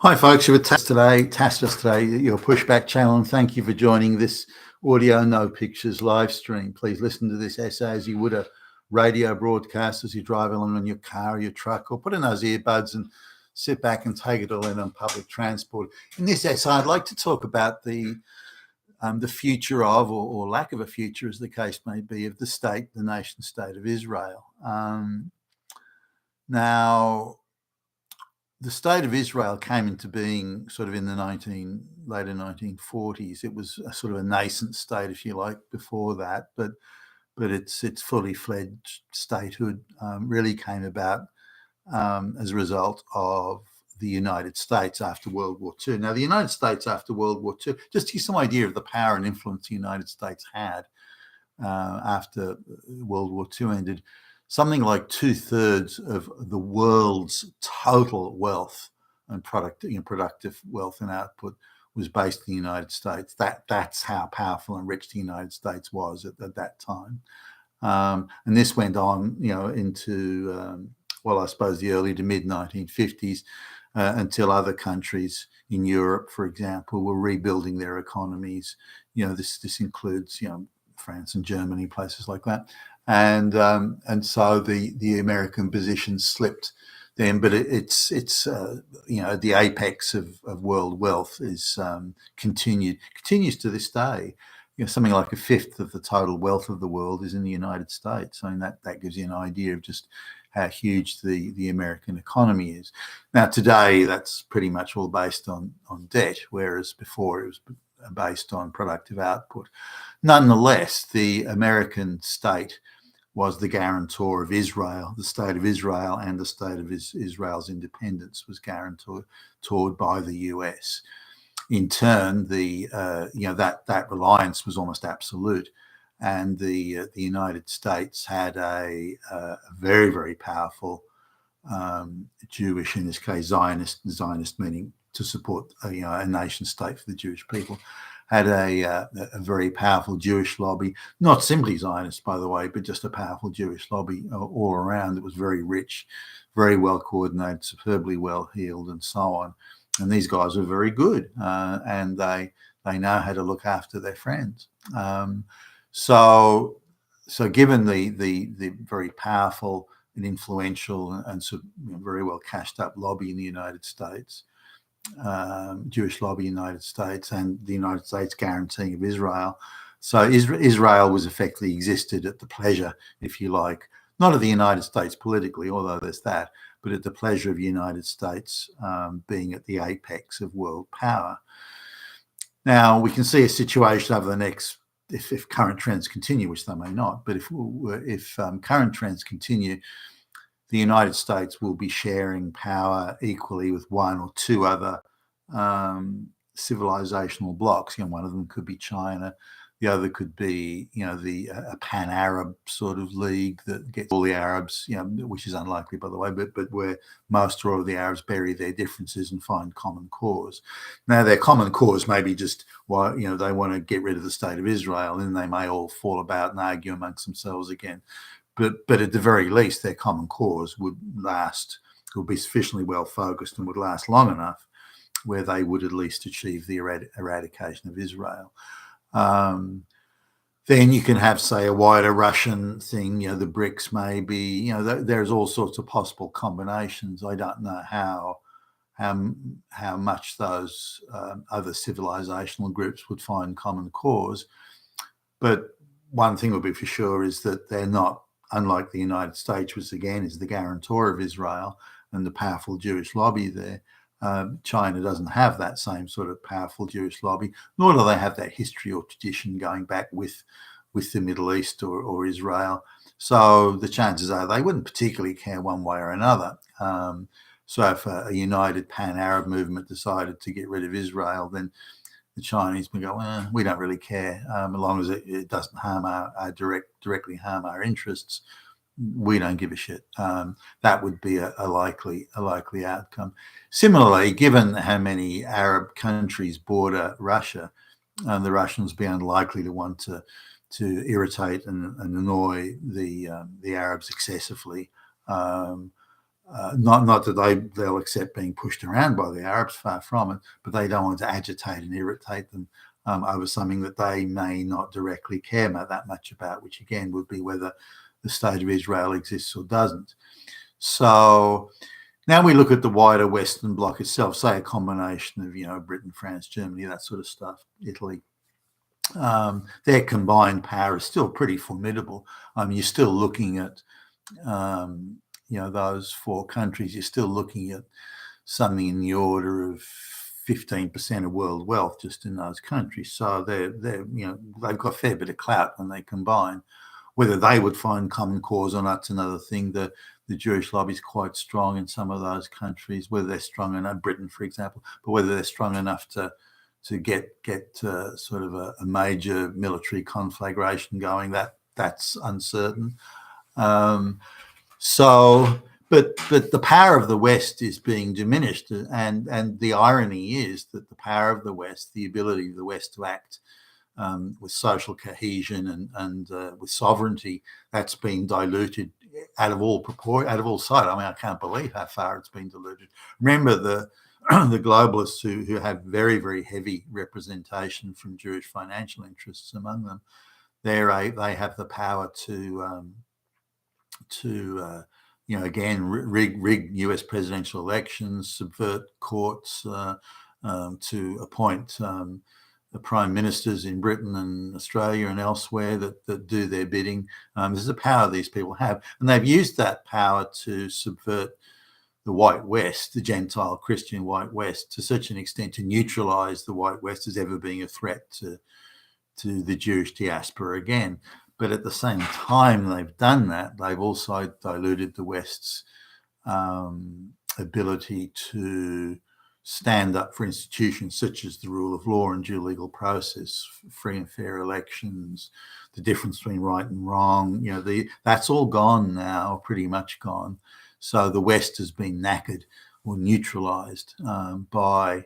Hi, folks. You're with Tacitus today, your pushback channel, and thank you for joining this audio, no pictures live stream. Please listen to this essay as you would a radio broadcast as you drive along in your car or your truck, or put in those earbuds and sit back and take it all in on public transport. In this essay, I'd like to talk about the future of, or lack of a future, as the case may be, of the nation state of Israel. Now, the state of Israel came into being sort of in the later 1940s. It was a sort of a nascent state, if you like, before that, but its fully fledged statehood really came about as a result of the United States after World War II. Now, the United States after World War II, just to give some idea of the power and influence the United States had after World War II ended, something like 2/3 of the world's total wealth and productive wealth and output was based in the United States. That's how powerful and rich the United States was at that time. And this went on, into I suppose the early to mid 1950s, until other countries in Europe, for example, were rebuilding their economies. This includes France and Germany, places like that. And so the American position slipped then, but it's the apex of world wealth is continues to this day. Something like a fifth of the total wealth of the world is in the United States. I mean, that gives you an idea of just how huge the American economy is. Now, today, that's pretty much all based on debt, whereas before it was based on productive output. Nonetheless, the American state was the guarantor of Israel. The state of Israel and the state of Israel's independence was guarantored by the US. In turn, that reliance was almost absolute, and the United States had a very, very powerful Jewish, in this case Zionist meaning to support a nation state for the Jewish people, had a very powerful Jewish lobby, not simply Zionist, by the way, but just a powerful Jewish lobby all around that was very rich, very well coordinated, superbly well heeled, and so on. And these guys are very good, and they know how to look after their friends. So given the very powerful and influential and very well cashed up lobby in the United States, Jewish lobby in the United States, and the United States guaranteeing of Israel. So Israel was effectively existed at the pleasure, if you like, not of the United States politically, although there's that, but at the pleasure of the United States being at the apex of world power. Now, we can see a situation over the next, if current trends continue, which they may not, but if current trends continue, the United States will be sharing power equally with one or two other civilizational blocks. One of them could be China. The other could be, a pan-Arab sort of league that gets all the Arabs, which is unlikely, by the way, but where most or all of the Arabs bury their differences and find common cause. Now, their common cause may be just why, they want to get rid of the state of Israel, and they may all fall about and argue amongst themselves again. But at the very least, their common cause would be sufficiently well focused and would last long enough where they would at least achieve the eradication of Israel. Then you can have, say, a wider Russian thing, the BRICS maybe, there's all sorts of possible combinations. I don't know how much those other civilizational groups would find common cause. But one thing would be for sure is that they're not, unlike the United States, which again is the guarantor of Israel and the powerful Jewish lobby there. China doesn't have that same sort of powerful Jewish lobby, nor do they have that history or tradition going back with the Middle East or Israel. So the chances are they wouldn't particularly care one way or another. So if a united pan-Arab movement decided to get rid of Israel, then the Chinese would go, we don't really care, as long as it doesn't harm directly harm our interests. We don't give a shit. That would be a likely outcome. Similarly, given how many Arab countries border Russia, the Russians would be unlikely to want to irritate and annoy the Arabs excessively. not that they'll accept being pushed around by the Arabs, far from it, but they don't want to agitate and irritate them over something that they may not directly care that much about, which again would be whether the state of Israel exists or doesn't. So now we look at the wider Western bloc itself, say a combination of, Britain, France, Germany, that sort of stuff, Italy. Their combined power is still pretty formidable. You're still looking at, those four countries, you're still looking at something in the order of 15% of world wealth just in those countries. So they've got a fair bit of clout when they combine. Whether they would find common cause or not, that's another thing. The Jewish lobby is quite strong in some of those countries, whether they're strong enough, Britain, for example, but whether they're strong enough to get sort of a major military conflagration going, that's uncertain. But the power of the West is being diminished, and the irony is that the power of the West, the ability of the West to act with social cohesion and with sovereignty, that's been diluted out of all sight. I can't believe how far it's been diluted. Remember the globalists who have very, very heavy representation from Jewish financial interests among them. They have the power to again, rig US presidential elections, subvert courts, to appoint the prime ministers in Britain and Australia and elsewhere that do their bidding. This is the power these people have, and they've used that power to subvert the white West, the Gentile Christian white West, to such an extent to neutralise the white West as ever being a threat to the Jewish diaspora again. But at the same time they've done that, they've also diluted the West's ability to stand up for institutions such as the rule of law and due legal process, free and fair elections, the difference between right and wrong. That's all gone now, pretty much gone. So the West has been knackered or neutralised by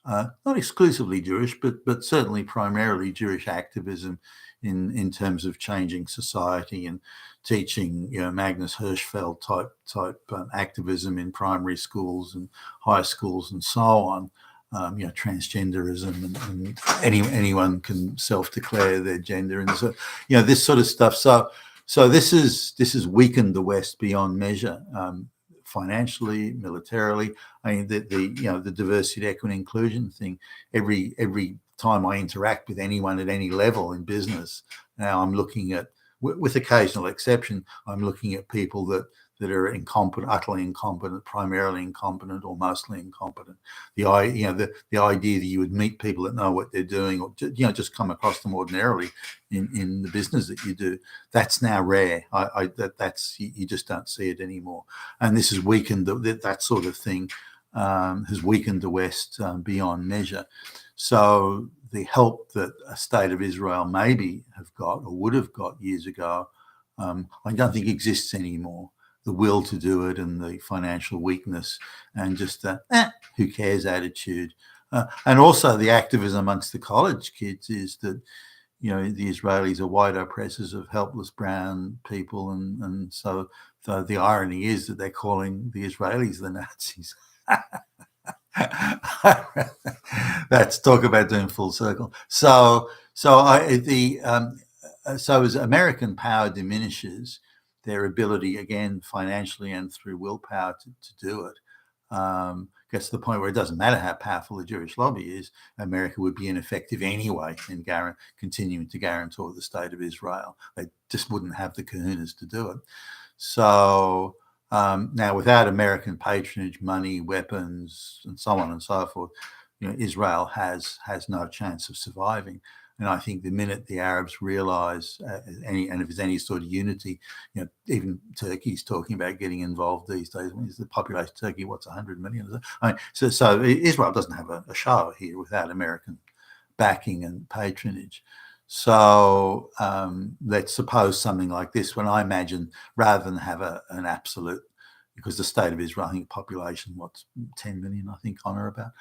not exclusively Jewish, but certainly primarily Jewish activism in terms of changing society and teaching, Magnus Hirschfeld type activism in primary schools and high schools and so on. Transgenderism and anyone can self-declare their gender, and so this sort of stuff. So this has weakened the West beyond measure. Financially, militarily. The diversity, equity, inclusion thing. Every time I interact with anyone at any level in business, now I'm looking at, with occasional exception, I'm looking at people that are incompetent, utterly incompetent, primarily incompetent, or mostly incompetent. The idea that you would meet people that know what they're doing, or just come across them ordinarily in the business that you do, that's now rare. You just don't see it anymore, and this has weakened that sort of thing. Has weakened the West beyond measure. So the help that a state of Israel maybe have got or would have got years ago, I don't think exists anymore. The will to do it and the financial weakness and just who cares attitude. And also the activism amongst the college kids is that, the Israelis are white oppressors of helpless brown people. And so the irony is that they're calling the Israelis the Nazis. That's talk about doing full circle. So as American power diminishes, their ability, again, financially and through willpower to do it, gets to the point where it doesn't matter how powerful the Jewish lobby is, America would be ineffective anyway in continuing to guarantor the state of Israel. They just wouldn't have the kahunas to do it. So now, without American patronage, money, weapons, and so on and so forth, Israel has no chance of surviving. And I think the minute the Arabs realise and if there's any sort of unity, even Turkey's talking about getting involved these days. The population of Turkey, 100 million? So Israel doesn't have a show here without American backing and patronage. So let's suppose something like this, when I imagine, rather than have an absolute, because the state of Israel, I think population, 10 million, I think, on or about,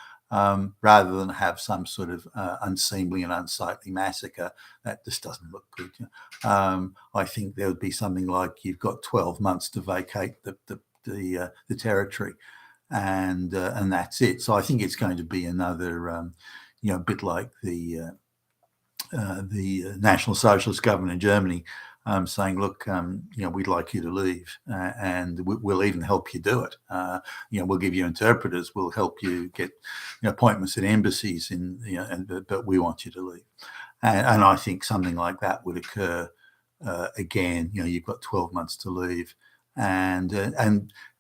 rather than have some sort of unseemly and unsightly massacre, that just doesn't look good. I think there would be something like, you've got 12 months to vacate the the territory, and that's it. So I think it's going to be another, bit like the National Socialist government in Germany, saying, look, we'd like you to leave, and we'll even help you do it. We'll give you interpreters, we'll help you get appointments at embassies, but we want you to leave. And I think something like that would occur again. You've got 12 months to leave. And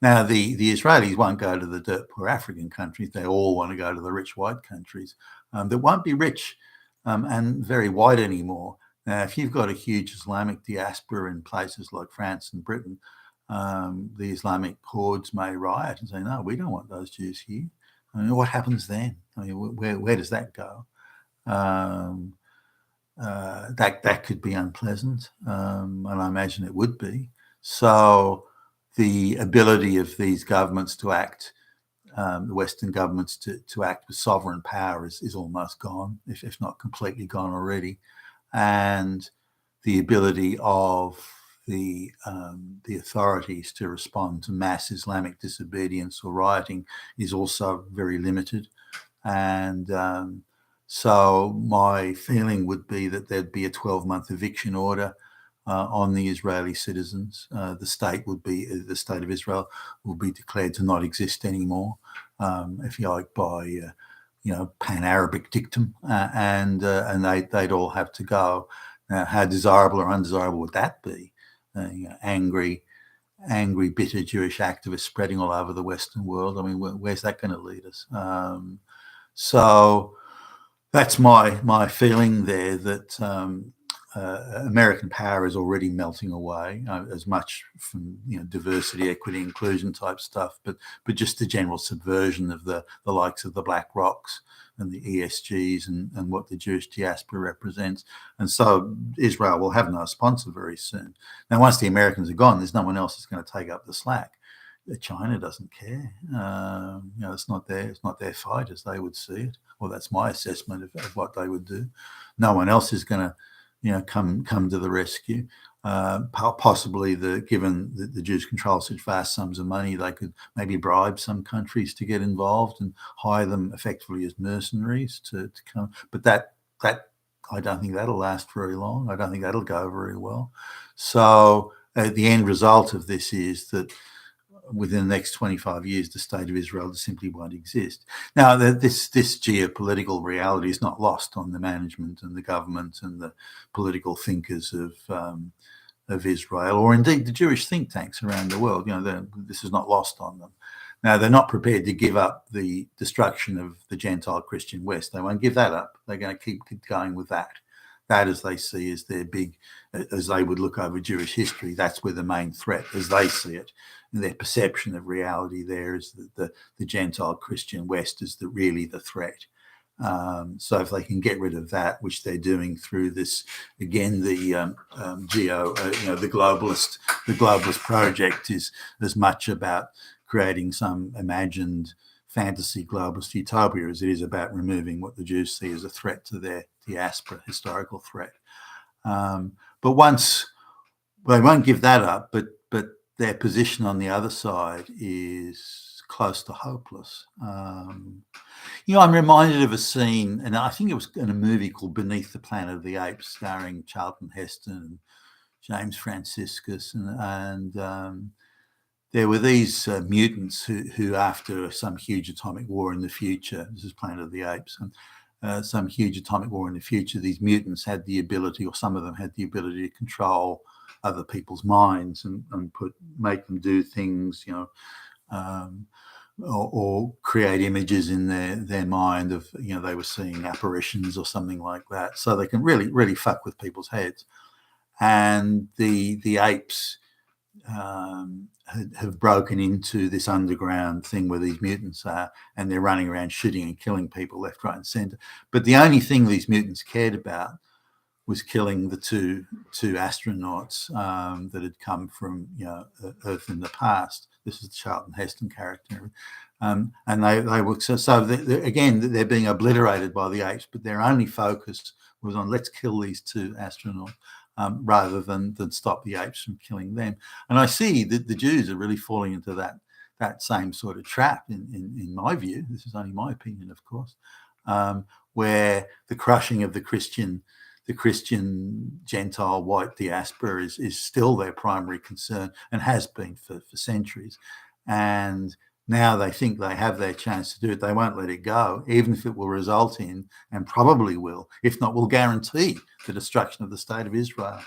now the Israelis won't go to the dirt poor African countries. They all want to go to the rich white countries that won't be rich and very white anymore. Now, if you've got a huge Islamic diaspora in places like France and Britain, the Islamic hordes may riot and say, no, we don't want those Jews here. I mean, what happens then? I mean, where does that go? That could be unpleasant, and I imagine it would be. So the ability of these governments to act, the Western governments to act with sovereign power is almost gone, if not completely gone already. And the ability of the authorities to respond to mass Islamic disobedience or rioting is also very limited. And so my feeling would be that there'd be a 12-month eviction order on the Israeli citizens. The state of Israel will be declared to not exist anymore, if you like, by pan-Arabic dictum, and they'd all have to go. Now, how desirable or undesirable would that be? Angry, bitter Jewish activists spreading all over the Western world. I mean, where's that going to lead us? So that's my feeling there, that American power is already melting away, as much from diversity, equity, inclusion type stuff, but just the general subversion of the likes of the Black Rocs and the ESGs and what the Jewish diaspora represents. And so Israel will have no sponsor very soon. Now, once the Americans are gone, there's no one else that's going to take up the slack. China doesn't care. It's not their fight as they would see it. Well, that's my assessment of what they would do. No one else is going to come to the rescue. Possibly, given that the Jews control such vast sums of money, they could maybe bribe some countries to get involved and hire them effectively as mercenaries to come. But that I don't think that'll last very long. I don't think that'll go very well. So the end result of this is that within the next 25 years, the state of Israel simply won't exist. Now, this geopolitical reality is not lost on the management and the government and the political thinkers of Israel, or indeed the Jewish think tanks around the world. This is not lost on them. Now, they're not prepared to give up the destruction of the Gentile Christian West. They won't give that up. They're going to keep going with that. That, as they see, is their big, as they would look over Jewish history, that's where the main threat, as they see it, and their perception of reality there is that the Gentile Christian West is really the threat. So if they can get rid of that, which they're doing through this, again, the globalist project is as much about creating some imagined fantasy globalist utopia as it is about removing what the Jews see as a threat to their diaspora, historical threat. But once they won't give that up, but their position on the other side is close to hopeless. I'm reminded of a scene, and I think it was in a movie called Beneath the Planet of the Apes, starring Charlton Heston and James Franciscus, and there were these mutants who, after some huge atomic war in the future, this is Planet of the Apes, and some huge atomic war in the future, these mutants had the ability, or some of them had the ability, to control other people's minds and make them do things, or create images in their mind of, they were seeing apparitions or something like that. So they can really fuck with people's heads. And the apes have broken into this underground thing where these mutants are, and they're running around shooting and killing people left, right, and centre. But the only thing these mutants cared about was killing the two astronauts that had come from Earth in the past. This is the Charlton Heston character, and they were so again they're being obliterated by the apes, but their only focus was on, let's kill these two astronauts. rather than stop the apes from killing them. And I see that the Jews are really falling into that same sort of trap, in my view. This is only my opinion, of course, where the crushing of the Christian Gentile white diaspora is still their primary concern and has been for centuries. And now they think they have their chance to do it. They won't let it go, even if it will result in, and probably will, if not will guarantee, the destruction of the state of Israel.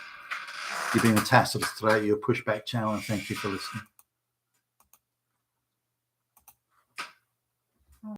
You've been a tacit Australia, your pushback channel, and thank you for listening.